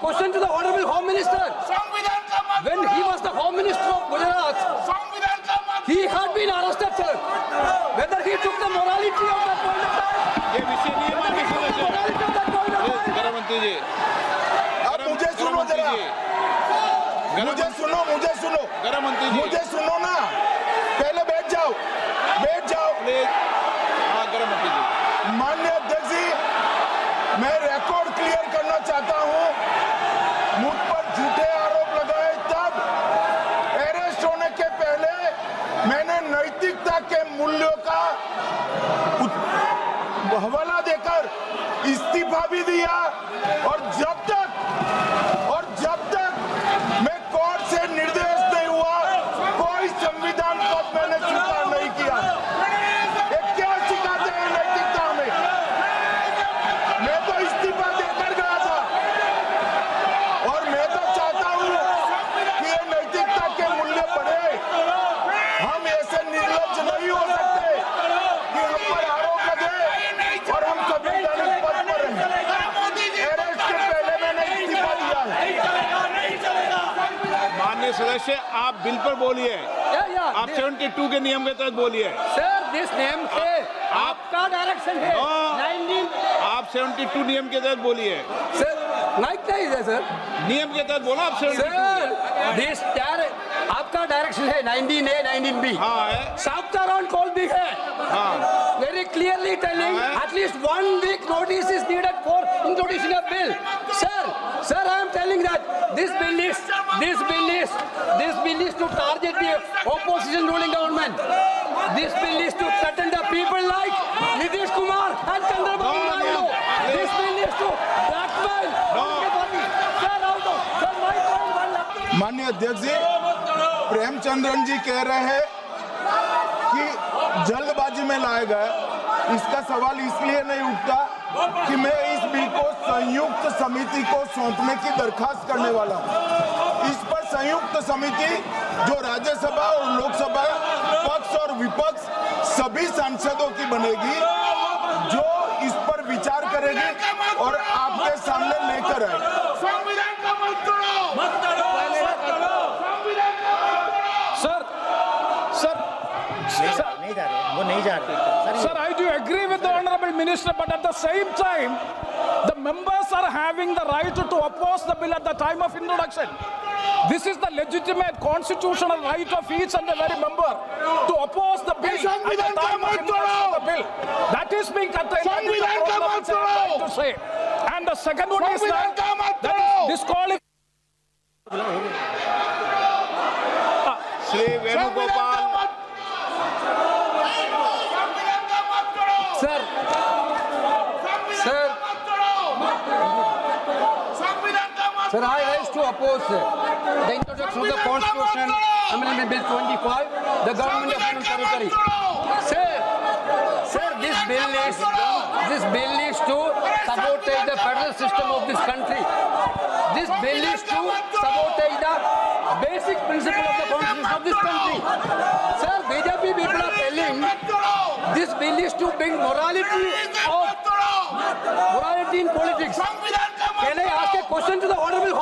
question to the Honorable Home Minister. When he was the Home Minister of Gujarat, he had been arrested, sir. Whether he took the morality of that point of time, ये विषय नहीं है, whether he took the morality of that point of time. गृह मंत्री जी, अब मुझे सुनो जरा, मुझे सुनो गृह मंत्री जी, मुझे सुनो ना, पहले बैठ जाओ प्लीज। हाँ, गृह मंत्री जी, माननीय अध्यक्ष जी, मैं रिकॉर्ड क्लियर करना चाहता हूं। मुझ पर झूठे आरोप लगाए तब अरेस्ट होने के पहले मैंने नैतिकता के मूल्यों का हवाला देकर इस्तीफा भी दिया और जब तक मैं कोर्ट से निर्देश नहीं हुआ कोई संविधान पद मैंने स्वीकार नहीं किया। ये क्या सिखाते हैं नैतिकता में? मैं तो इस्तीफा देकर गया था और मैं तो चाहता हूं कि ये नैतिकता के मूल्य बढ़े। हम ऐसे निर्लज्ज नहीं हो सकते कि हम पर आरोप लगे और हम संवैधानिक पद पर रहें। अरेस्ट के पहले मैंने इस्तीफा दिया है। माननीय सदस्य, आप बिल पर बोलिए। Yeah. आप 72 के नियम के तहत बोलिए। Sir, this name है, आपका डायरेक्शन है। 19 आप 72 नियम के तहत बोलिए। सर, लाइक नहीं है सर। नियम के तहत बोलो आप 72। सर, this आपका डायरेक्शन है 19A, 19B। हाँ है। Southern call भी है। हाँ, Very clearly telling at least 1 week notice is needed for introducing a bill. Sir, I am telling that this bill is to target the opposition ruling government. This bill is to threaten the people like Nitish Kumar and Chandrababu Naidu. This bill is to blackmail. Sir, out of. Sir, my point one last. माननीय अध्यक्ष जी, प्रेमचंद्रन जी कह रहे हैं कि जल्दबाजी में लाया गया। इसका सवाल इसलिए नहीं उठता कि मैं इस बिल को संयुक्त समिति को सौंपने की दरखास्त करने वाला हूं। इस पर संयुक्त समिति जो राज्यसभा और लोकसभा पक्ष और विपक्ष सभी सांसदों की बनेगी, जो इस पर विचार करेगी और आपके सामने लेकर आएगी। Sir, I do agree with the Honorable Minister, but at the same time, the members are having the right to oppose the bill at the time of introduction. This is the legitimate constitutional right of each and every member to oppose the bill at the time of introduction of the bill. That is being contained. That is the problem which I am trying to say. And the second one is that is disqualified. Shri Venugopal. Sir, I rise to oppose the introduction of the Constitution Amendment Bill 25, the Government of Union Territory. Sir, this bill is to sabotage the federal system of this country. This bill is to sabotage the basic principle of the Constitution of this country. Sir, BJP people are telling this bill is to bring morality in politics. Can I ask a question to the Honorable